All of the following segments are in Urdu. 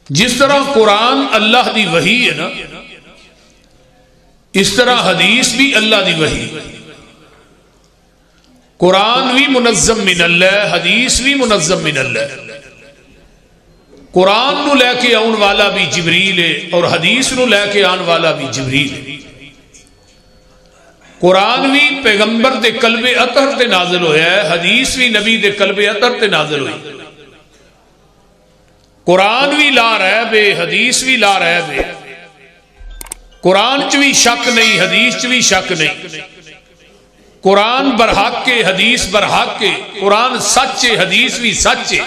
جس طرح قرآن اللہ دی وحی ہے نا، اس طرح حدیث بھی اللہ دی وحی۔ قرآن بھی منظم من اللہ، حدیث بھی منظم من اللہ۔ قرآن نو لے کے آن والا بھی جبریل ہے اور حدیث نو لے کے آن والا بھی جبریل ہے۔ قرآن بھی پیغمبر دے قلب اطہر تے نازل ہویا ہے، حدیث بھی نبی دے قلب اطہر تے نازل ہوئی۔ قرآن بھی لا ریب ہے، حدیث بھی لا ریب ہے۔ قرآن چ بھی شک نہیں، حدیث چ بھی شک نہیں۔ قرآن برحق کے، حدیث برحق کے۔ قرآن سچ ہے، حدیث بھی سچ ہے۔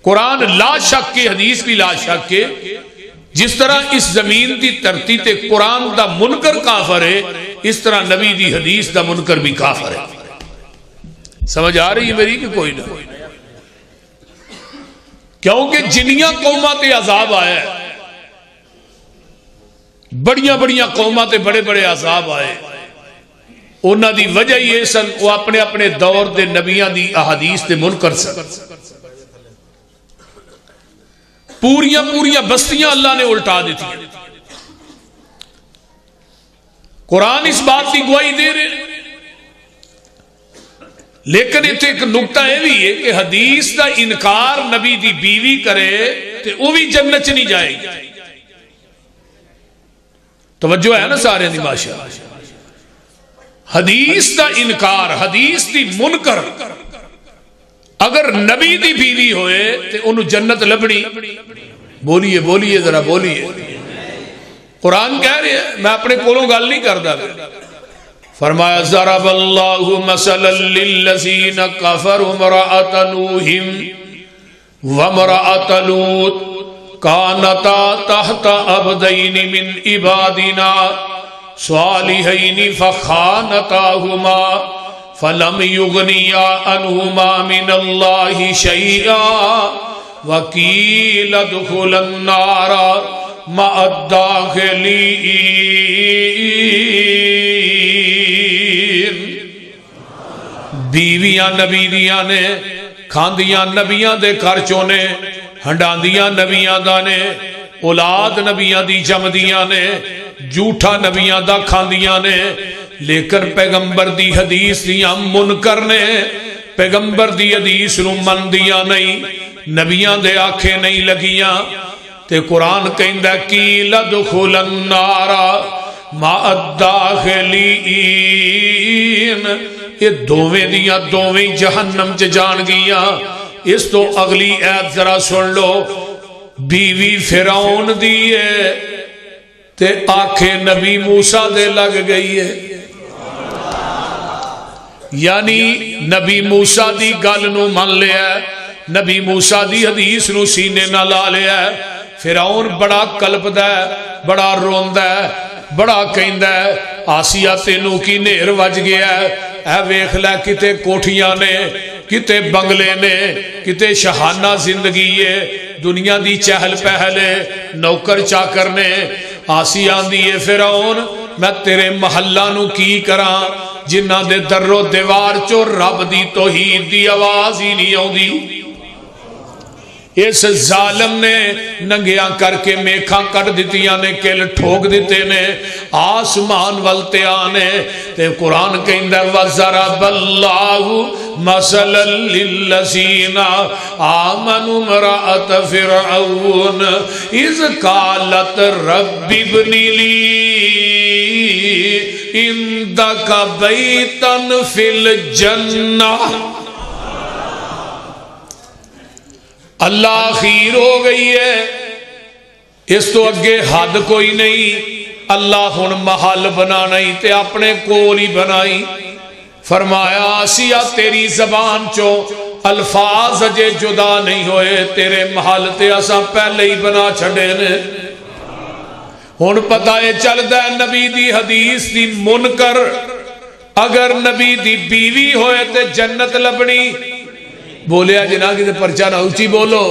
قرآن لا شک کے، حدیث بھی لا شک کے۔ جس طرح اس زمین دی دھرتی تے قرآن دا منکر کافر ہے، اس طرح نبی دی حدیث دا منکر بھی کافر ہے۔ سمجھ آ رہی ہے میری کہ کوئی نہ؟ کیونکہ جنیاں قوماں تے عذاب آیا ہے، بڑیاں بڑیاں قوماں تے بڑے بڑے عذاب آئے، انہاں دی وجہ یہ سن وہ اپنے اپنے دور دے نبیاں دی احادیث دے منکر سن۔ پوریاں پوریاں بستیاں اللہ نے الٹا دیتی۔ قرآن اس بات کی گواہی دے رہے، لیکن اتنے ایک نکتہ یہ بھی ہے کہ حدیث دا انکار نبی دی بیوی کرے تو وہ بھی جنت چ نہیں جائے گی۔ توجہ ہے نا سارے دی بادشاہ؟ حدیث دا انکار، حدیث دی منکر اگر نبی دی بیوی ہوئے تو انہوں جنت لبنی۔ بولیے بولیے ذرا بولیے۔ قرآن کہہ رہے ہیں، میں اپنے کولوں گل نہیں کردا۔ فرمایا ضرب اللہ مثلا للذین کفروا امرأۃ نوح وامرأۃ لوط کانتا تحت عبدین من عبادنا صالحین فخانتاہما فلم یغنیا عنہما من اللہ شیئا وقیل ادخلا النار مع الداخلین۔ بیویاں نبی دیاں نے، کھاندیاں نبیاں دے خرچوں نے، ہنڈاندیاں نبیاں دا نے، اولاد نبیاں دی جمدیاں نے، جھوٹا نبیاں دا کھاندیاں نے، لیکن پیغمبر دی حدیث دیاں منکر نے، پیغمبر دی حدیث نو من دیاں نہیں، نبیاں دے آنکھیں نہیں لگیاں۔ تے قرآن کہندا قیل ادخلا النار مع الداخلین، یہ دوویں دیاں دوویں جہنم چ جان گیاں۔ اس تو اگلی ایت ذرا سن لو، بیوی فرعون دی ہے تے آنکھیں نبی موسیٰ دے لگ گئی ہے، یعنی نبی موسیٰ دی گل نو من لیا، نبی موسیٰ دی حدیث نو سینے نہ لا لیا۔ فرعون بڑا کلپدا ہے، بڑا روندا ہے، بڑا کہندا ہے آسیہ تینوں کی نیر وج گیا ہے، اے ویکھ لے کتے کوٹھیاں نے، کتے بنگلے نے، کتے شہانہ زندگی ہے، دنیا دی چہل پہل ہے، نوکر چاکر نے۔ آسیہ آندی ہے فرعون میں تیرے محلہ نو کی کراں جنہ دے در و دیوار چو رب دی توحید دی آواز ہی نہیں آؤندی۔ اس ظالم نے ننگیاں کر کے میکھاں کٹ دیتیاں نے، کل ٹھوک دیتے نے، آسمان والتے آنے۔ تے قرآن کہندہ وَضَرَبَ اللَّهُ مَثَلًا لِلَّذِينَ آمَنُوا امْرَأَتَ فِرْعَوْنَ إِذْ قَالَتْ رَبِّ ابْنِ لِي عِندَكَ بَيْتًا فِي الْجَنَّةِ۔ اللہ خیر ہو گئی ہے، اس تو اگے حد کوئی نہیں۔ اللہ ہن محل بنا نہیں تے اپنے کول ہی بنائی۔ فرمایا آسیہ تیری زبان چو الفاظ اجے جدا نہیں ہوئے، تیرے محل تے اساں پہلے ہی بنا چھڑے نے۔ ہن پتہ ہے چلدا ہے نبی دی حدیث دی منکر اگر نبی دی بیوی ہوئے تے جنت لبنی۔ بولیا جنا کہ پرچہ نہ اونچی بولو۔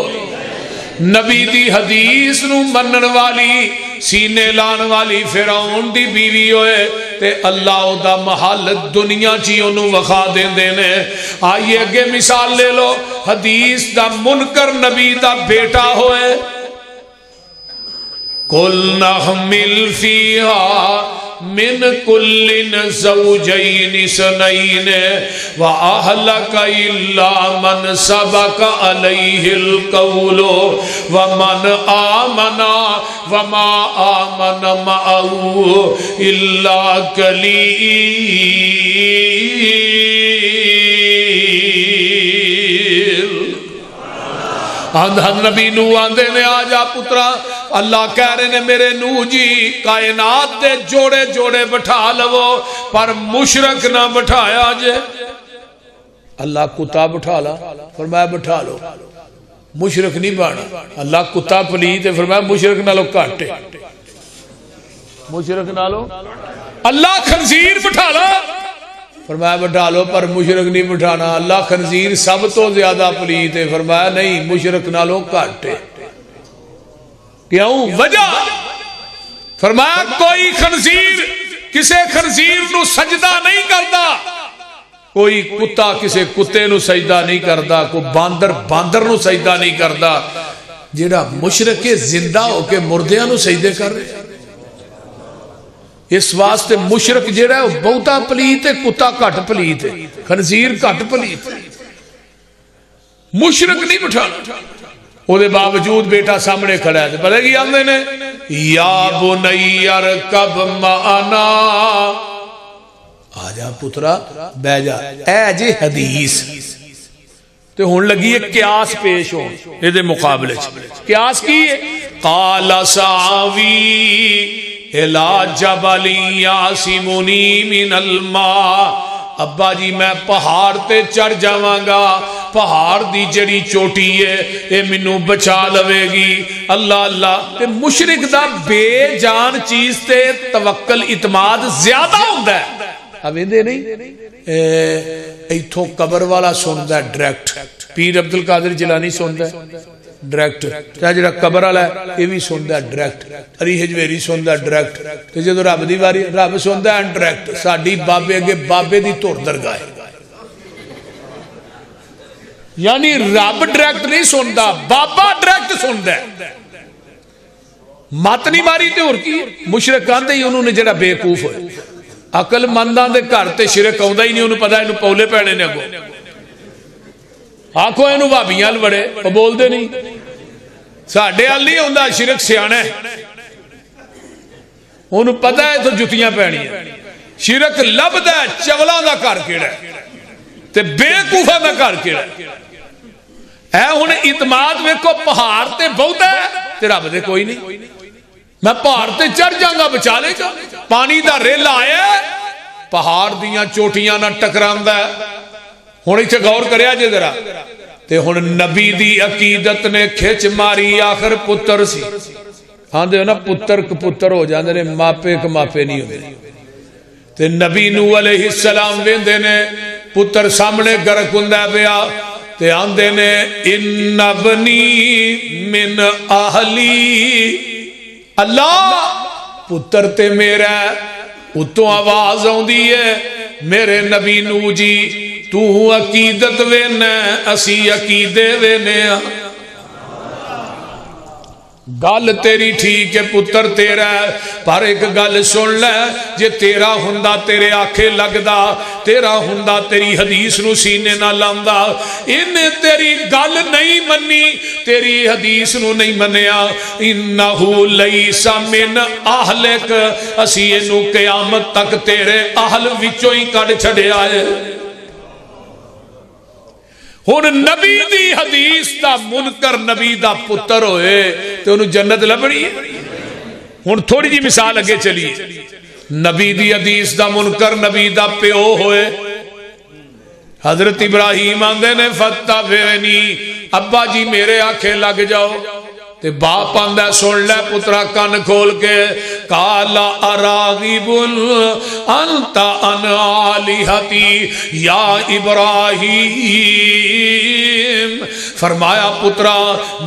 نبی دی حدیث نو منن والی، سینے لان والی فرعون دی بیوی ہوئے تے اللہ او دا محل دنیا چی انہوں وخا دیں دینے۔ آئیے اگے مثال لے لو، حدیث دا منکر نبی دا بیٹا ہوئے قل نحمل فيها من كل زوجين اثنين وأهلك إلا من سبق عليه القول ومن آمن وما آمن معه إلا قليل. نبی نو آندے نے آ جا پترا، اللہ کہہ رہے نے میرے نو جی کائنات دے جوڑے جوڑے بٹھا لو پر مشرک نہ بٹھایا جے. اللہ کتا بٹھا لا، فرمایا بٹھا لو، مشرک نہیں بانا. اللہ کتا پلیت ہے، فرمایا مشرک نہ لو کاٹے، مشرک نہ لو. اللہ خنزیر بٹھا لا، فرمایا بٹھا لو پر مشرک نہیں بٹھانا. اللہ خنزیر سب تو زیادہ پلیت ہے، فرمایا نہیں مشرک نہ لو کاٹے. کیوں؟ وجہ فرمایا کوئی خنزیر کسے خنزیر نو سجدہ نہیں کرتا، کوئی کتا کسے کتے نو سجدہ نہیں کرتا، کوئی باندر باندر نو سجدہ نہیں کرتا. جیڑا مشرک زندہ ہو کے مردیاں نو سجدے کر رہے. اس واسطے مشرک جیڑا ہے وہ بہتا پلیت ہے، کتا کٹ پلیت ہے، خنزیر کٹ پلیت ہے. مشرک نہیں بٹھانا. وہ دے باوجود بیٹا سامنے کھڑا ہے، پتہ کی آندے نے یا بنی ارکب معنا، آجا پترا بہ جا. اے جی حدیث تے ہن لگی ہے قیاس پیش ہو اے دے مقابلے چ. قیاس کی ہے؟ قال ساوی الى جبل یاسمنی من الماء. ابا جی میں پہاڑ تے چڑھ جاواں گا، پہاڑ دی جڑی چوٹی ہے اے مینوں بچا لوے گی. اللہ اللہ. تے مشرک دا بے جان چیز تے توکل اعتماد زیادہ ہوندا ہے. اب ایندے نہیں ایتھوں قبر والا سندا ہے ڈائریکٹ، پیر عبد القادر جیلانی سندا ہے ڈائریکٹ، تے جڑا قبر والا ہے یہ بھی سندا ہے ڈائریکٹ، علی حجویری سندا ہے ڈائریکٹ، تے جدوں رب دی واری رب سندا ہے ڈائریکٹ. ساڈی بابے اگے بابے دی دھر درگاہ، یعنی رب ڈائریکٹ نہیں سندا، بابا ڈائریکٹ سندا ہے. مت نہیں ماری تے اور کی. مشرک آندے ہی انہوں نے جڑا بیوقوف ہوئے، عقل منداں دے گھر تے شرک آوندا ہی نہیں، انہوں پتہ اینوں پولے پینے نے اگوں. آنکھوں اینو بھابیاں بڑے وہ بول دے نہیں. ساڈے ال نہیں ہوندا شرک سیاںا ہے، انہوں پتہ ہے تو جتیاں پینی ہیں. شرک لبدا ہے چولاں دا گھر کیڑا ہے تے بے وقوفاں دا گھر کیڑا ہے. اے ہن اعتماد ویکھو پہاڑ تے بہتا ہے تے رب دے کوئی نہیں. میں پہاڑ تے چڑھ جاؤں بچا لے گا. پانی دا ریلا آیا پہاڑ دیاں چوٹیاں نہ ٹکراندا ہے. ہن ایتھے غور کریا جے ذرا. تے ہن نبی دی عقیدت نے کھچ ماری، آخر پتر سی. آندے ہو نا پتر کپتر ہو جاندے نے، ماپے کماپے نہیں ہوندے. تے نبی نوح علیہ السلام ویندے نے پتر سامنے گرک ہوندا پیا تے آندے نے ان ابنی من اہلی. اللہ پتر تے میرا اتوں آواز آندی ہے میرے نبی نو جی تو عقیدت وینا اسی عقیدے وینے. گل تیری ٹھیک ہے پتر تیرا ہے، پر ایک گل سن لے، جے تیرا ہوندا تیرے آکھے لگدا، تیرا ہوندا تیری حدیث نو سینے نہ لاندا. انہیں تیری گل نہیں منی، تیری حدیث نو نہیں منیا. انہو لیس من اہلک، اسی انہو قیامت تک تیرے اہل وچوں ہی کڈ چھڈیا ہے. ہن نبی دی حدیث دا منکر نبی دا پتر ہوئے تو انہوں جنت لبڑی ہے. ہن تھوڑی جی مثال اگے چلیے. نبی دی حدیث دا منکر نبی دا پیو ہوئے. حضرت ابراہیم آندے نے فتبعنی، ابا جی میرے آنکھیں لگ جاؤ. تے باپ آندہ سن لے پترا کان کھول کے، کالا اراغب انت ان آلہتی یا ابراہیم. فرمایا پترا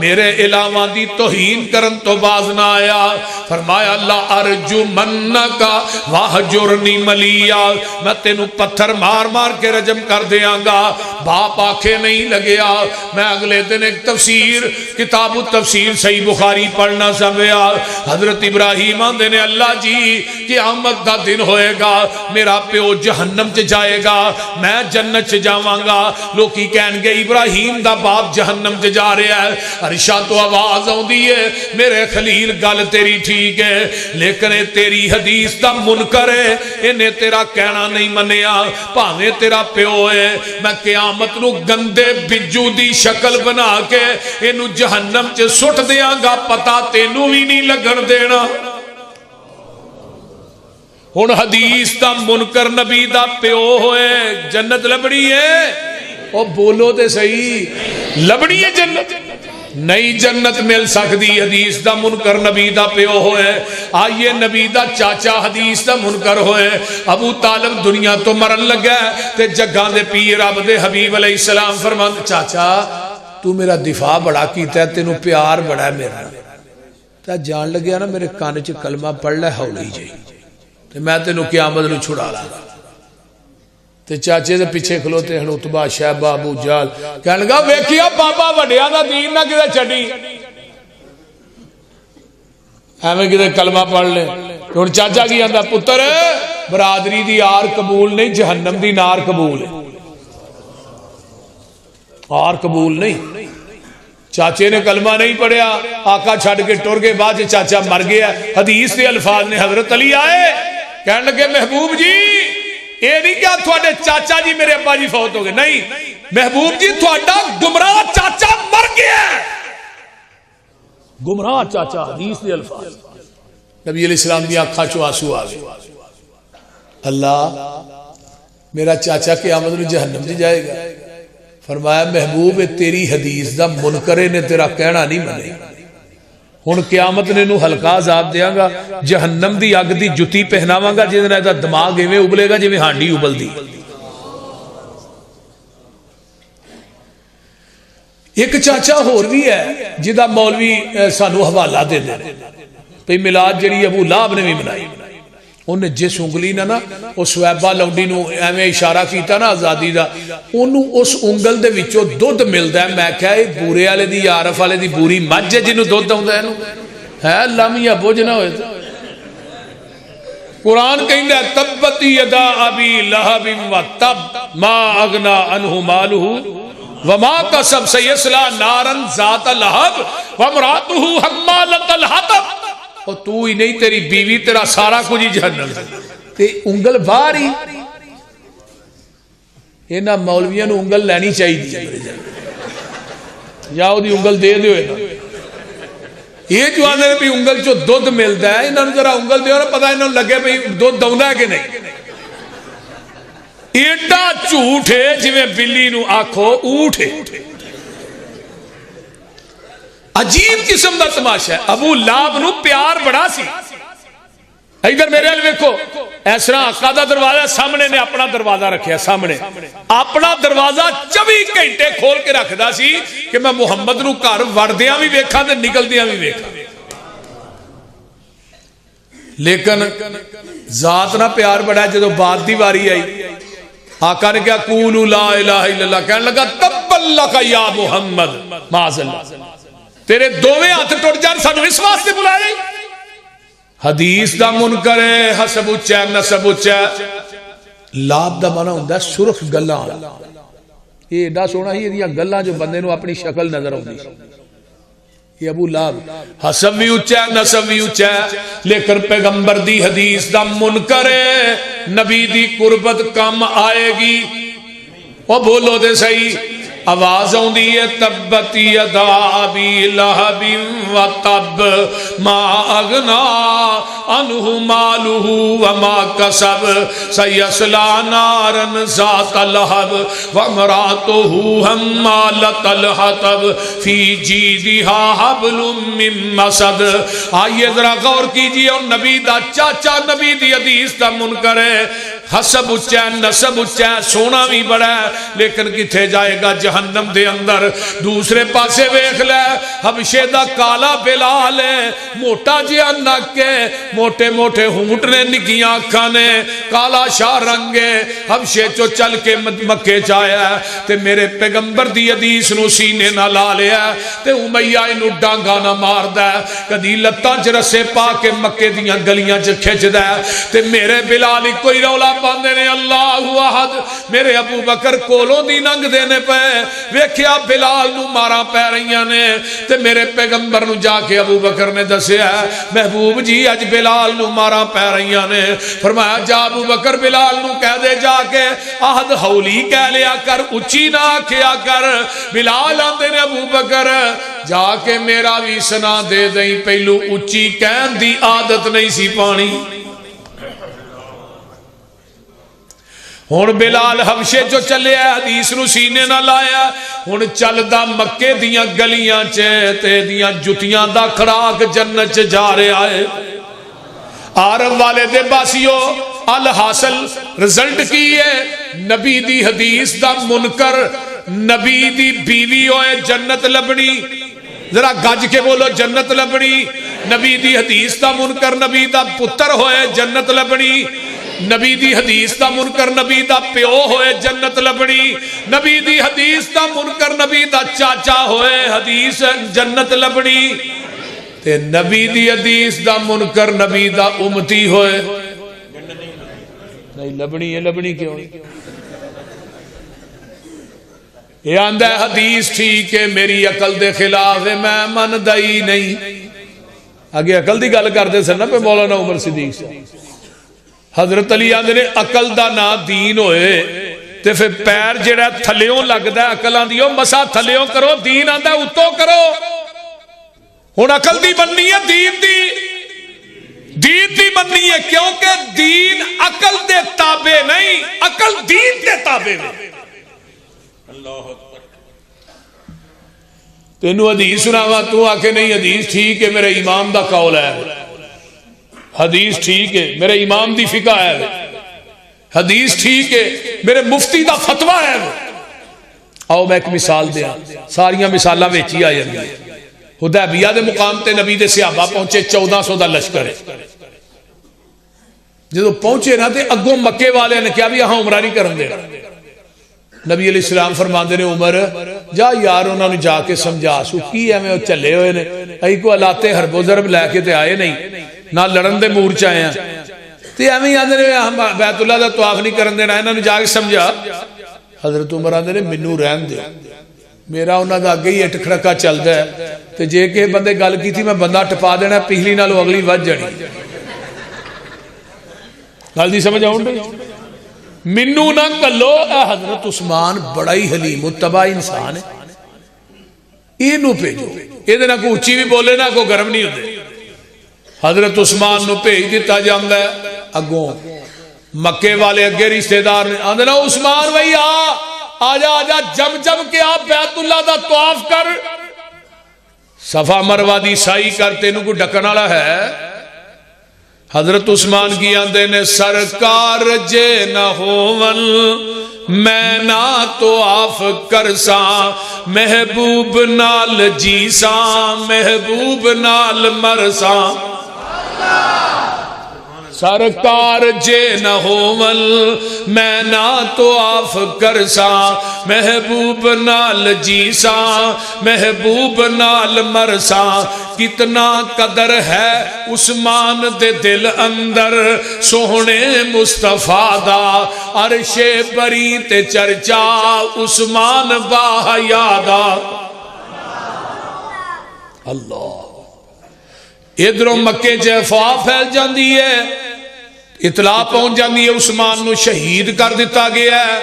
میرے علاوہ دی توہین کرن تو باز نہ آیا. فرمایا لا ارجمنکا واہجرنی ملیا، میں تینوں پتھر مار مار کے رجم کر دیاں گا۔ باپ آنکھیں نہیں لگیا۔ میں اگلے دن ایک تفسیر کتاب التفسیر صحیح بخاری پڑھنا سمجھا، حضرت ابراہیم آندے نے اللہ جی قیامت دا دن ہوئے گا، میرا پیو جہنم چ جائے گا، میں جنت چ جاواں گا۔ لوکی کہن گے ابراہیم دا باپ جہنم چ جا رہا ہے۔ عرشا تو آواز آندی ہے میرے خلیل گل تیری ٹھیک ہے، لیکن تیری حدیث دا منکر ہے، انہیں تیرا کہنا نہیں منیا، پاویں تیرا پیو ہے، میں قیامت نو گندے بجو دی شکل بنا کے انہوں جہنم چ سٹ دیاں گا، پتا تینوں بھی نہیں لگن دینا۔ ہن حدیث دا منکر نبی دا پیو ہوئے، جنت لبڑی ہے؟ او بولو تے صحیح، لبڑی ہے جنت؟ نہیں جنت مل سکتی حدیث دا منکر نبی دا پیو ہوئے۔ آئیے نبی دا چاچا حدیث دا منکر ہوئے، ابو طالب دنیا تو مرن لگا ہے تے جگاں دے پیر رب دے حبیب علیہ السلام فرمان چاچا تو میرا دفاع بڑا کیتا ہے، تینوں پیار بڑا ہے میرا، تا جان لگیا نا میرے کانے چ کلمہ پڑھ لے ہولی جی تے میں تینوں قیامت نو چھڑا لاں۔ تے چاچے دے پیچھے کھلوتے ہیں عتبہ شیبہ ابو جہل، کہنے لگا ویکھیا بابا وڈیاں دا دین نہ کدے چھڈی، ایویں کدے کلمہ پڑھ لے۔ ہن چاچا کی آندا پتر برادری دی آر قبول نہیں، جہنم دی نار قبول ہے، آر قبول نہیں۔ چاچے نے کلمہ نہیں پڑھیا، آقا چھڑ کے ٹر کے بعد چاچا مر گیا۔ حدیث کے الفاظ نے حضرت علی آئے کہنے لگے محبوب جی یہ نہیں کیا تھوڑے چاچا جی میرے ابا جی فوت ہو گئے، نہیں محبوب جی تھوڑا گمراہ چاچا مر گیا، گمراہ چاچا۔ حدیث کے الفاظ، نبی علیہ السلام دی آنکھاں چوں آنسو آ گئے، اللہ میرا چاچا قیامت میں جہنم سے جائے گا۔ فرمایا محبوب تیری حدیث دا منکرے نے تیرا کہنا نہیں منے، ہن قیامت نے نو ہلکا عذاب دیاں گا، جہنم دی اگ دی جتی پہناواں گا جس نے دا دماغ ایویں ابلے گا جویں ہانڈی ابل دی۔ ایک چاچا ہور بھی ہے جدا مولوی سانو حوالہ دے دے پہ میلاد جڑی ابو لہب نے بھی منائی، انہیں جس انگلی نا اس سویبہ لوڈی نو ایویں اشارہ کیتا نا آزادی دا، انہوں اس انگل دے وچوں دودھ ملدا ہے۔ میں کہا یہ بورے والے دی عارف والے دی بوری مجھ ہے جنوں دودھ آوندا ہے، ہے اللہ میاں بوجھ نہ ہوئے۔ قرآن کہندا ہے تبت یدا ابی لہب وتب ما اغنی عنہ مالہ وما کسب سیصلی نارا ذات لہب وامرأتہ حمالۃ الحطب۔ اور تو ہی نہیں تیری بیوی تیرا سارا کچھ ہی جہنم تے انگل باہر ہی۔ اینا مولویاں نو انگل لینی چاہیے یا دی انگل دے دیو ہے۔ یہ جو آنے بھی انگل جو دودھ ملتا ہے انہوں نے ذرا انگل دیو نا، پتہ انہوں لگے بھی دودھ دوندا ہے کہ نہیں۔ ایڈا جھوٹ ہے جویں بلی نو آکھو اونٹ ہے۔ عجیب قسم دا تماشا ہے۔ ابو لہب نو پیار بڑا سی، ادھر میرے ال ویکھو اس طرح آقا دا دروازہ سامنے نے اپنا دروازہ رکھیا، سامنے اپنا دروازہ 24 گھنٹے کھول کے رکھدا سی کہ میں محمد نو گھر وڑدیاں بھی ویکھاں تے نکلدیاں بھی ویکھاں۔ لیکن ذات نہ پیار بڑا ہے۔ جدو بات دی واری آئی آقا نے کہا قولوا لا الہ الا اللہ، کہنے لگا تبا لک یا محمد، معاذ اللہ تیرے دوویں ہاتھ ٹوٹ جان، سانو اس واسطے بلایا۔ حدیث دا منکر ہے، حسب اچا نسب اچا۔ لاب دا مانا ہوندا ہے سرخ گلاں، یہ ایڈا سونا ہی یہ گلاں جو بندے نو اپنی شکل نظر آوندی۔ یہ ابو لہب حسب بھی اچا نسب بھی اچا، لیکن پیغمبر دی حدیث دا منکر ہے، نبی دی قربت کم آئے گی۔ وہ بولو دے صحیح، آواز آندی ہے تبت یدا ابی لہب وتب ما اغنی عنہ مالہ وما کسب سیصلی نارا ذات لہب وامرأتہ حمالۃ الحطب فی جیدہا حبل من مسد۔ آئیے ذرا غور کیجئے، اور نبی دا چاچا نبی دی حدیث دا منکر ہے، حسب اچا ہے، نسب اچا ہے، سونا بھی بڑا ہے، لیکن کتھے جائے گا؟ جہنم دے اندر۔ دوسرے پاسے ویکھ لے حبشے دا کالا بلال ہے، موٹا جہا نک ہے، موٹے موٹے ہونٹ نے، نکیاں اکھاں نے، کالا شاہ رنگ ہے، حبشے چو چل کے مکے چایا ہے تے میرے پیغمبر دی حدیث نو سینے نہ لا لیا تے امیہ انو ڈانگا نہ مار دا، کدی لتاں چ رسے پا کے مکے دیاں گلیاں چ کھچ دا تے میرے بلال ہی کوئی رولا پاندے نے اللہ احد۔ میرے ابو بکر کولوں دی ننگ دینے پہ ویکھیا بلال نو مارا پہ رہیاں نے تے میرے پیغمبر نو جا کے ابو بکر نے دسیا محبوب جی اج بلال نو مارا پہ رہیاں نے۔ فرمایا جا ابو بکر بلال نو کہہ دے جا کے احد ہولی کہہ لیا کر، اچھی نہ کیا کر۔ بلال آندے نے ابو بکر جا کے میرا بھی سنا دے دیں، پہلو اچھی کہن دی عادت نہیں سی پانی۔ ہن بلال حبشے جو چلے حدیث نو سینے نہ لایا، ہن چلدا مکے دیاں گلیاں چ تے دیاں جتیاں دا کھڑاک جنت چ جا رہا ہے۔ عرب والے دے باسیو الحاصل رزلٹ کی ہے، نبی دی حدیث دا منکر نبی دی بیوی ہوئے جنت لبنی، ذرا گج کے بولو جنت لبنی۔ نبی دی حدیث دا منکر نبی دا پتر ہوئے جنت لبنی، نبی دی حدیث دا منکر نبی دا پیو ہوئے جنت لبنی، نبی دی حدیث دا منکر نبی دا چاچا ہوئے حدیث جنت لبنی، تے نبی دی حدیث دا منکر نبی دا امتی ہوئے نہیں لبنی۔ ہے لبنی کیوں؟ یہ آندہ ہے حدیث ٹھیک ہے میری عقل دے خلاف ہے، میں من دائی نہیں۔ آگے عقل دی گل کر دے سر نا پہ مولانا عمر صدیق سے حضرت علی آندے نے عقل دا نا دین ہوئے تے پھر پیر جڑا تھلیوں لگ دا ہے عقل آندیوں مسا تھلیوں کرو، دین آندہ ہے اتو کرو۔ ہن عقل دی بننی ہے دین دی بننی ہے، کیونکہ دین عقل دے تابع نہیں، عقل دین دے تابع نہیں۔ اللہ اکبر۔ تینوں حدیث سناوا تو آکے نہیں حدیث ٹھیک ہے میرے امام دا قول ہے، حدیث ٹھیک ہے میرے امام دی فقہ ہے، حدیث ٹھیک ہے میرے مفتی دا فتوہ ہے۔ آؤ میں ایک مثال دیا، ساریاں مثالاں ویچی آ جاندی ہیں۔ حدیبیہ دے مقام تے نبی دے صحابہ پہنچے 1400 دا لشکر ہے، جدو پہنچے نا تے اگوں مکے والے نے کیا بھی یہاں عمرہ نہیں کرن دے۔ نبی علیہ السلام فرماندے نے عمر جا یار انہوں نے جا کے سمجھا سو کی ہے میں وہ چلے ہوئے نے ای کو علاتے حرب و ضرب لے کے تے آئے نہیں نہ لڑن دے مورچ آئے ہیں تے ایویں آندے نے ہم بیت اللہ دا طواف نہیں کرن دینا، انہوں نے جا کے سمجھا۔ حضرت عمر آندے نے منو رہن دے، میرا انہوں دا اگے ہی اٹھ کھڑکا چلدا ہے تے جے کہ بندے گل کی تھی میں بندہ ٹپا دینا پچھلی نالوں اگلی وج جانی۔ گل دی سمجھ آؤں دے منو نہ کلو۔ اے حضرت عثمان بڑا ہی حلیم متبع انسان ہے، اینو بھیجو، یہ نہ کوئی اچھی بھی بولے نہ کوئی گرم نہیں ہوتے۔ حضرت عثمان نو بھیج دیتا جاندا ہے، اگوں مکے والے اگے رشتہ دار نے آندے نا عثمان بھائی آ جا جم کے آپ بیت اللہ دا طواف کر، صفا مروہ دی سائی کر، تینوں کو ڈکن والا ہے۔ حضرت عثمان کی آندے نے سرکار جے نہ ہوون میں نہ طواف کرساں، محبوب نال جیساں محبوب نال مرساں۔ سرکار جے نہ ہوون میں نہ طواف کرساں، محبوب نال جیساں محبوب نال مرساں۔ کتنا قدر ہے عثمان دے دل اندر سوہنے مصطفیٰ دا، عرش بری تے چرچا عثمان باحیا دا۔ اللہ ادھروں مکے چ افواہ پھیل جاندی ہے، اطلاع پہنچ جاندی ہے عثمان نو شہید کر دیتا گیا ہے۔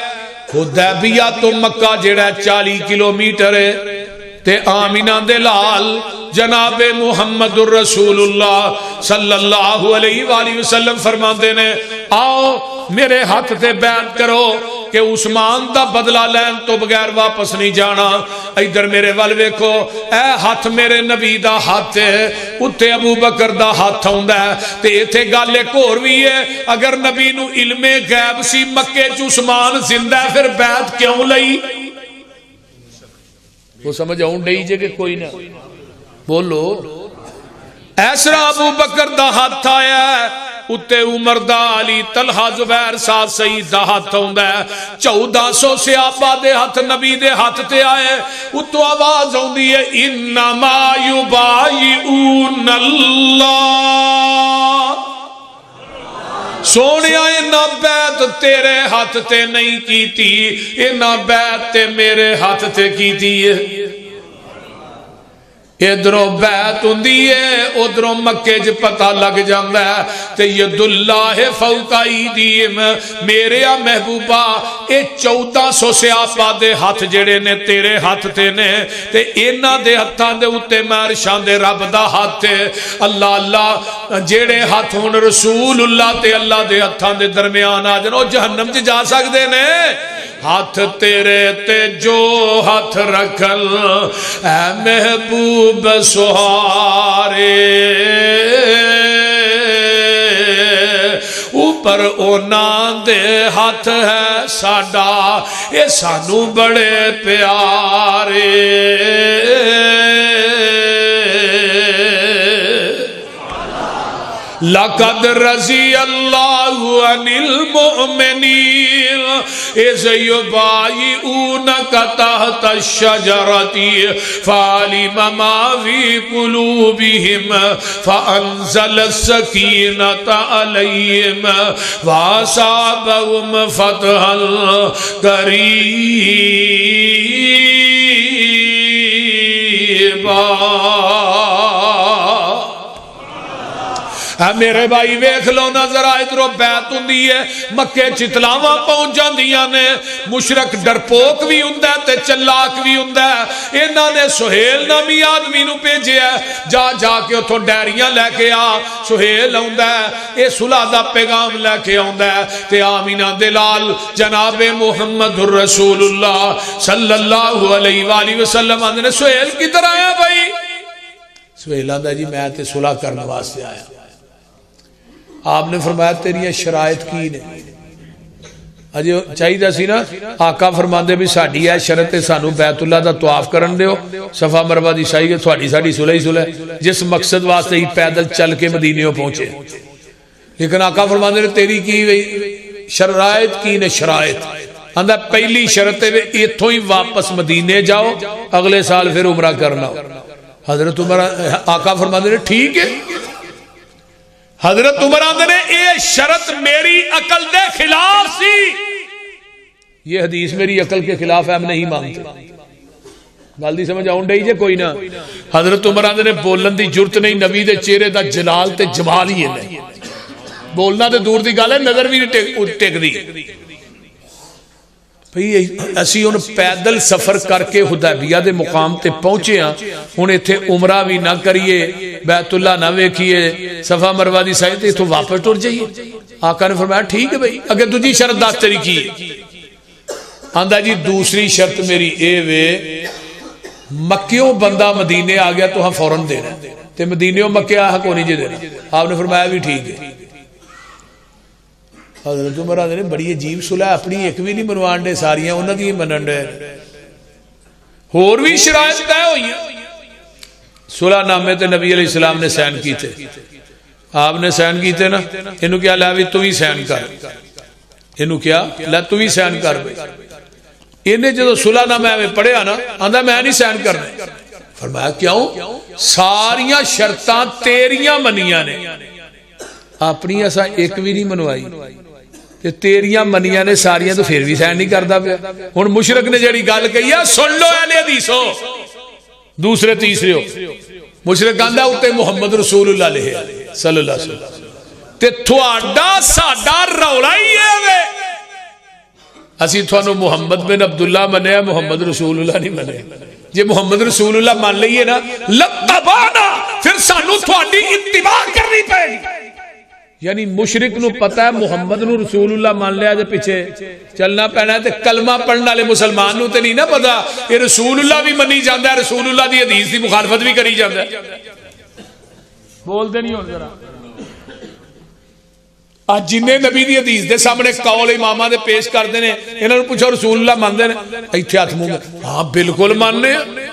حدیبیہ تو مکہ جڑا 40 کلومیٹر ہے تے آمینہ دے لال جناب محمد الرسول اللہ صلی اللہ علیہ وآلہ وسلم فرماندے نے آؤ میرے ہاتھ تے بیعت کرو کہ عثمان دا بدلہ لین تو بغیر واپس نہیں جانا۔ ادھر میرے وال ویکھو، اے ہاتھ میرے نبی دا ہاتھ ہے، اتھے ابو بکر دا ہاتھ آندا ہے تے ایتھے گل ایک اور بھی ہے اگر نبی نو علم غیب سی مکے چ عثمان زندہ ہے پھر بیعت کیوں لئی وہ سمجھ آؤں ڈئی جے کہ کوئی نہ بولو ایسرا ابو بکر دا ہاتھ آیا ہے اتے عمر دا علی طلحہ زبیر ساتھ سعید دا ہاتھ ہوندا ہے 1400 صحابہ دے ہاتھ نبی دے ہاتھ تے آئے اتو آواز ہوندی ہے انما یبایعون اللہ سونے اینا بیعت تیرے ہاتھ تے نہیں کیتی اینا بیعت تے میرے ہاتھ تے کیتی ہے ادھروں بیعت ہوندی ہے ادھروں مکے ج پتہ لگ جاندا ہے تے ید اللہ فوق ایدیہم میرے محبوبہ اے 1400 صحابہ دے ہاتھ جڑے نے تیرے ہاتھ تے نے تے انہاں دے ہتھاں دے اوتے عرشاں دے رب دا ہاتھ ہے اللہ اللہ جڑے ہاتھ ہن رسول اللہ تے اللہ دے ہتھاں دے درمیان آ جان او جہنم چ جا سکدے نے ہاتھ تیرے تے جو ہاتھ رکھل اے محبوب سہارے اوپر اونا دے ہاتھ ہے ساڈا اے سانو بڑے پیارے لقد رضی اللہ عن المؤمنین اذ یبایعونک تحت الشجرۃ فعلم ما فی قلوبہم فانزل السکینۃ علیہم واصابہم فتحا قریبا میرے بھائی ویکھ لو نا ذرا ادھروں بیعت ہوندی ہے مکے چتلاواں پہنچ جاندیاں نے مشرک ڈرپوک بھی ہوندا ہے تے چلاک بھی ہوندا ہے انہاں نے سہیل نامی آدمی نو بھیجیا جا جا کے اتھوں ڈیریاں لے کے آ سہیل آوندا ہے اے صلح دا پیغام لے کے آوندا ہے تے آمینہ دلال جناب محمد الرسول اللہ صلی اللہ علیہ وآلہ وسلم نے سہیل کدھر آیا بھائی سہیل آندا جی میں تے صلح کرنے واسطے آیا آپ نے فرمایا تیری شرائط کی نے اجے چاہیے دا سی نا آقا فرماندے بھی ساڈی ہے شرط سانو بیت اللہ دا طواف کرن دیو صفا مروہ دی سائی کے تھوڑی ساڑی صلح جس مقصد واسطے ہی پیدل چل کے مدینیوں پہنچے لیکن آقا فرماندے نے تیری کی شرائط کی نے شرائط اندھا پہلی شرط ہے ایتھوں ہی واپس مدینے جاؤ اگلے سال پھر عمرہ کرنا حضرت عمر آقا فرماندے نے ٹھیک ہے حضرت عمر آندے نے اے شرط میری عقل دے خلاف سی یہ حدیث میری عقل کے خلاف ہے ہم نہیں مانتے گل سمجھ آؤں ڈئی جے کوئی نہ حضرت عمر آندے نے بولن دی جرت نہیں نبی دے چہرے دا جلال تے جمال ہی نہیں بولنا تے دور دی گل ہے نظر بھی نہیں ٹک دی اسی ان پیدل سفر کر کے حدیبیہ دے مقام تے پہنچے ہیں ان ایتھے عمرہ بھی نہ کریے بیت اللہ نہ ویکھیے صفا مروہ دی سائی تے تو واپس ٹر جائیے آقا نے فرمایا ٹھیک ہے بھائی اگر تجھی شرط دس تیری کی آندہ جی دوسری شرط میری اے وے مکیوں بندہ مدینے آ گیا تو ہم فوراں دینا تے مدینیوں مکے آہا کو نہیں جے دینا آپ نے فرمایا بھی ٹھیک ہے حضرت عمر نے بڑی عجیب صلح اپنی ایک بھی نہیں منوان دے ساریاں انہاں دی منن دے اور بھی شرائط طے ہوئی ہیں صلح نامے تے نبی علیہ السلام نے سائن کی تھے آپ نے سائن کی تھے نا انہوں کیا لاوی تو ہی سائن کر انہوں کیا لا تو ہی سائن کر انہیں جو صلح نامے میں پڑھے آنا آندھا میں نہیں سائن کرنا فرمایا کیوں ساریاں شرطاں تیریاں منیاں نے اپنی ایسا ایک بھی نہیں منوائی کہ تیریاں منیاں نے ساریاں تو پھر بھی سائن نہیں کرتا پیا ہن مشرک نے جڑی گل کہی ہے سن لو اہل حدیثو دوسرے تیسرے ہو مشرک آندا اوتے محمد رسول اللہ علیہ صلی اللہ علیہ وسلم تے تھوڑا ساڈا رولا ہی ہے وے اسی تھانو محمد بن عبداللہ منیا محمد رسول اللہ نہیں منیا جے محمد رسول اللہ مان لئیے نا لتبانا پھر سانو تھوڑی اتباع کرنی پڑے گی یعنی مشرک نو پتہ ہے محمد نو رسول اللہ مان لیا جے پیچھے چلنا پہنا ہے تے کلمہ پڑھنا لے مسلمان نو تے نہیں نا پتا یہ رسول اللہ بھی منی جاندہ ہے رسول اللہ دی حدیث دی مخالفت بھی کری جاندہ ہے بولتے نہیں ہو ذرا آج جن نبی دی حدیث دے سامنے قول امامہ دے پیش کرتے ہیں انہوں نے پوچھا رسول اللہ مانتے ہیں ایتھے ہاتھ منہ ہاں بالکل ماننے ہیں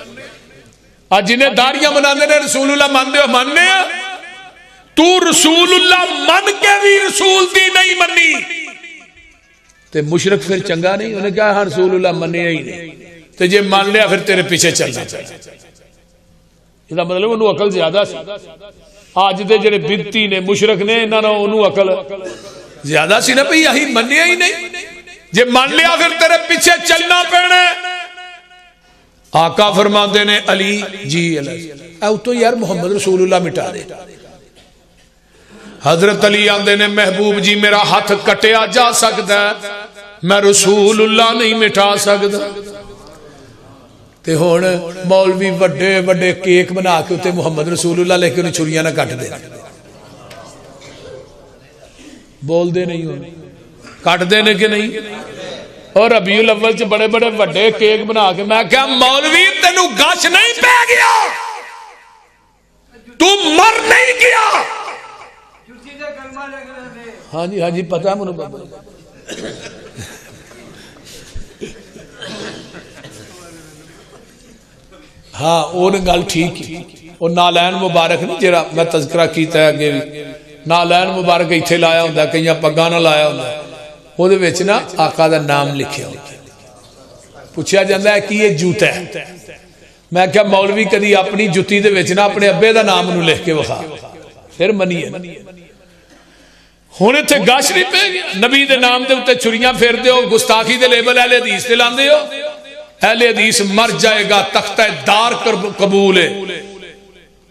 آج جنہیں داڑیاں مناندے نے رسول اللہ مانتے ہو ماننے ہیں تو رسول اللہ من کے بھی رسول دی نہیں منی تے مشرک پھر چنگا نہیں انہیں کہا ہاں رسول اللہ مننے ہی نہیں تے جے مان لیا پھر تیرے پیچھے چلنا چاہیے اس کا مطلب انہوں عقل زیادہ سی آج دے جڑے بدتی نے مشرک نے انہوں عقل زیادہ سی نا بھئی یہی مننے ہی نہیں جے مان لیا پھر تیرے پیچھے چلنا پینے آقا فرماتے نے علی جی اللہ او تو یار محمد رسول اللہ مٹا دے حضرت علی آندے نے محبوب جی میرا ہاتھ کٹیا جا سکتا ہے میں رسول اللہ نہیں مٹا سکتا تے ہون مولوی وڈے وڈے کیک بنا کے تے محمد رسول اللہ لے کے انہیں چھریاں نہ کٹ دے بول دے نہیں ہونے کٹ دینے کے نہیں اور ربیع الاول چ بڑے بڑے وڈے کیک بنا کے میں کہا مولوی تینوں گش نہیں پہ گیا تو مر نہیں گیا ہاں جی پتہ ہے منو بابا ہاں وہ گل ٹھیک ہی وہ نالین مبارک نہیں جڑا میں تذکرہ کیتا ہے اگے بھی نالین مبارک ایتھے لایا ہوندا کئی پگاں نہ لایا ہوندا وہ دے وچ نا آقا دا نام لکھیا ہوندا پوچھا جاندا ہے کہ یہ جوتا ہے میں کہا مولوی کدی اپنی جُتی دے وچ نا اپنے ابے دا نام نو لکھ کے وکھا پھر منی ہے ہونے تھے گاش نہیں پہ گیا نبی دے نام دے اتے چھریاں پھیر دے ہو گستاخی دے لیبل اہل حدیث دے لاندے ہو اہل حدیث مر جائے گا تختہ دار قبول ہے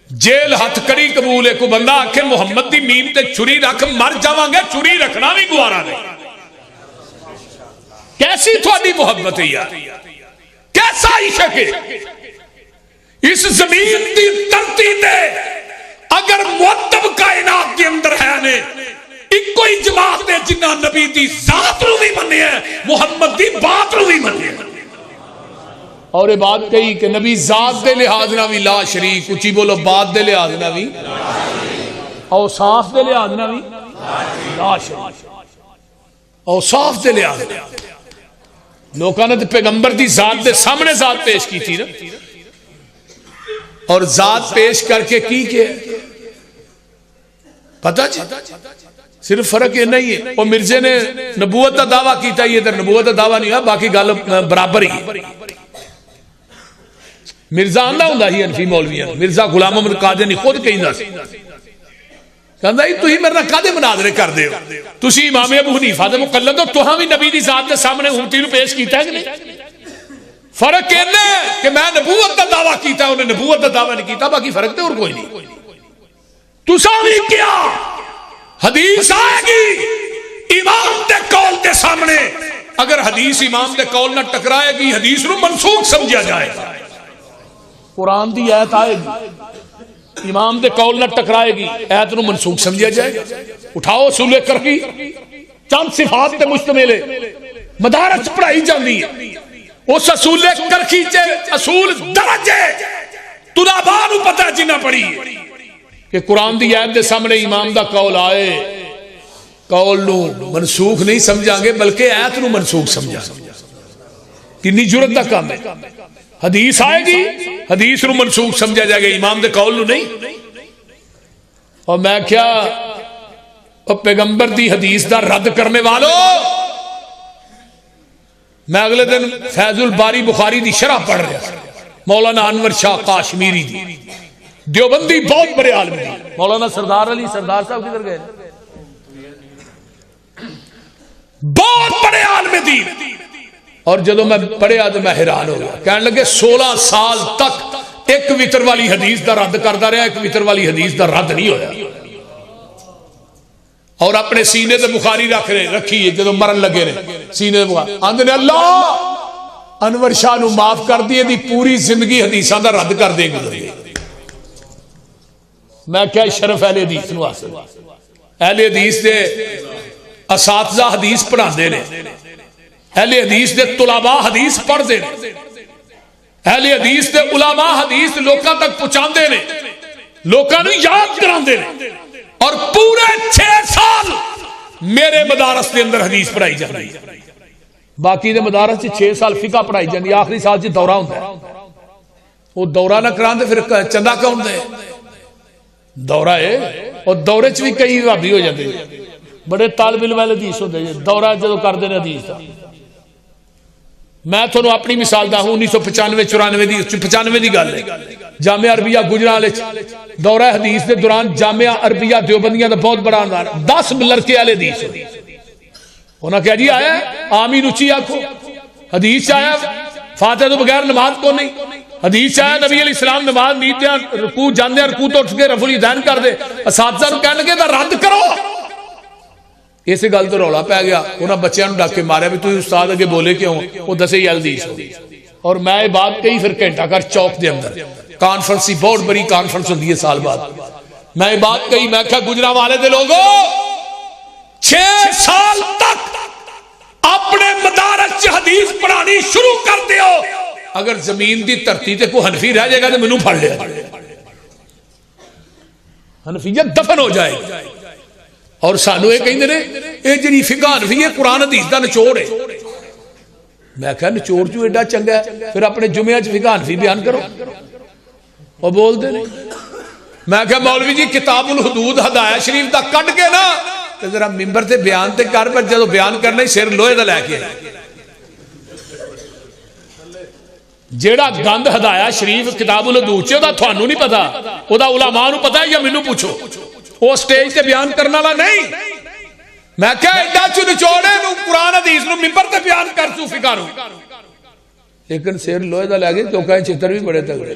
جیل ہتھ کڑی قبول ہے کو بندہ آکھے محمد دی میم تے چھری رکھ مر جاواں گے چھری رکھنا بھی گوارا نہیں کیسی تھوڑی محبت ہے یار کیسا عشق ہے اس زمین دی دھرتی دے اگر مرتب کائنات کے اندر ہے نے ایک کوئی جماعت نے جنہ نبی دی ذات رو بھی منی ہے محمد دی بات رو بھی منی ہے اور یہ بات کہی کہ نبی ذات دے لحاظ نہ بھی لا شریک اچھی بولو بات دے لحاظ نہ بھی اوصاف دے لحاظ نہ بھی لا شریک اوصاف دے لحاظ لوکاں نے پیغمبر دی ذات دے سامنے ذات پیش کی تھی نا اور ذات پیش کر کے کی کہ پتہ جی صرف فرق یہ نہیں ہے وہ مرزے نے نبوت کا دعویٰ کیتا یہ ادھر نبوت کا دعویٰ نہیں ہوا باقی گل برابر ہی مرزا آندا ہوندا ہی انفی مولویاں مرزا غلام محمد قادیانی خود کہندا سی کہندا اے تسی میرے نال کادے مناظرے کردے ہو تسی امام ابو حنیفہ دے مقلد ہو تہاں وی نبی دی ذات دے سامنے امتی نو پیش کیتا ہے کہ نہیں فرق یہ کہ میں نبوت کا دعویٰ کیتا ہے انہیں نبوت کا دعویٰ نہیں کیتا باقی فرق تے اور کوئی نہیں تساں وی کیا حدیث آئے گی امام دے قول دے سامنے اگر حدیث امام دے قول نہ ٹکرائے گی حدیث نو منسوخ سمجھا جائے گا قرآن دی آیت آئے گی امام دے قول نہ ٹکرائے گی آیت نو منسوخ سمجھا جائے گا اٹھاؤ اصول کرخی چند صفات تے مشتمل مدارج پڑھائی جاندی ہے اس اصول کرخی چے اصول درجے طلباء نو پتہ جنہ پڑھی ہے کہ قرآن دی آیت دے سامنے امام دا قول آئے قول نو منسوخ نہیں سمجھا گے بلکہ آیت نو منسوخ سمجھا کنی جرت دا کام ہے حدیث آئے گی حدیث نو منسوخ سمجھا جائے گا امام دے قول نو نہیں اور میں کیا پیغمبر دی حدیث دا رد کرنے والو میں اگلے دن فیض الباری بخاری دی شرح پڑھ رہا مولانا انور شاہ کاشمیری دی دیوبندی بہت بڑے عالم دی مولانا سردار علی سردار صاحب کدھر گئے بہت بڑے عالم دی اور جدو میں پڑھیا تو میں حیران ہو گیا کہنے لگے 16 سال تک ایک وتر والی حدیث دا رد کرتا رہا ایک وتر والی حدیث دا رد نہیں ہویا اور اپنے سینے تے بخاری رکھی ہے جدو مرن لگے نے سینے تے بخاری آندے نے اللہ انور شاہ نو معاف کر دیے دی پوری زندگی حدیثاں دا رد کر دے گزر گئی میں کیا شرف اہل حدیث نو حاصل اہل حدیث دے اساتذہ حدیث پڑھا دے نے اہل حدیث دے طلباء حدیث پڑھ دے اہل حدیث دے علماء حدیث لوکاں تک پہنچا دے نے لوکاں نوں یاد کراندے نے اور پورے 6 سال میرے مدارس دے اندر حدیث پڑھائی جاندی ہے. باقی دے مدارس 6 سال فقہ پڑھائی جاندی، آخری سال دورہ ہوندا ہے. وہ دورہ نہ کراندے پھر چندہ کون دے؟ دورہ ہے. اور دورے چ بھی کئی وہابی ہو جاندے، بڑے طالب علم والے حدیث ہوندے دورہ جدوں کردے نے حدیث دا. میں تھانوں اپنی مثال دا ہوں 1995 دی گل ہے. جامعہ عربیہ گجرال دورہ حدیث دے دوران جامعہ عربیہ دیوبندیاں دا بہت بڑا اندار 10 لڑکے والے حدیث ہوئی. انہاں کہا جی آیا آمین اچھی آکھو. حدیث آیا فاتحہ تو بغیر نماز کو نہیں. حدیث آیا نبی علیہ السلام نماز نیتے ہیں رکوع جاندے رکوع تو اٹھ کے رفع الیدین کر دے. اساتذہ نوں کہن لگے رد کرو. اس گل تو رولا پی گیا. انہاں بچیاں نوں ڈاک کے ماریا بھی تسی استاد اگے بولے کیوں؟ وہ دسے یہ حدیث ہو. اور میں یہ بات کہی پھر گھنٹہ گھر چوک دے اندر کانفرنس سی بہت بڑی کانفرنس ہوندی ہے سال بعد. میں یہ بات کہی میں کہا گجرانوالے دے لوگوں 6 سال تک اپنے مدارس حدیث پڑھانی شروع کر دیو. اگر زمین دی دھرتی تے کوئی حنفی رہ جائے گا تو مینوں پھڑ لیا. حنفیت دفن ہو جائے گی. اور سانو یہ کہندے نے اے جڑی فقہ حنفی ہے قرآن حدیث دا نچوڑ ہے. میں کہا نچوڑ جو ایڈا چنگا ہے پھر اپنے جمعہ چ فقہ حنفی بیان کرو. وہ بول دے نہیں. میں کہا مولوی جی کتاب الحدود ہدایہ شریف دا کٹ کے نا تے ذرا ممبر تے بیان تے کر. پر جدو بیان کرنا سر لوہے دا لے کے جیڑا گند ہدایہ شریف کتاب الحدود چ دا تھانوں نہیں پتا او دا علماء نوں پتا ہے یا مینوں پوچھو. وہ سٹیج تے بیان کرنے والا نہیں. میں کہا ایڈا چ نچوڑے نوں قرآن حدیث نوں ممبر تے بیان کر صوفی کارو. لیکن سر لوہے دا لے گئے تو کہیں چتر بھی بڑے تگڑے.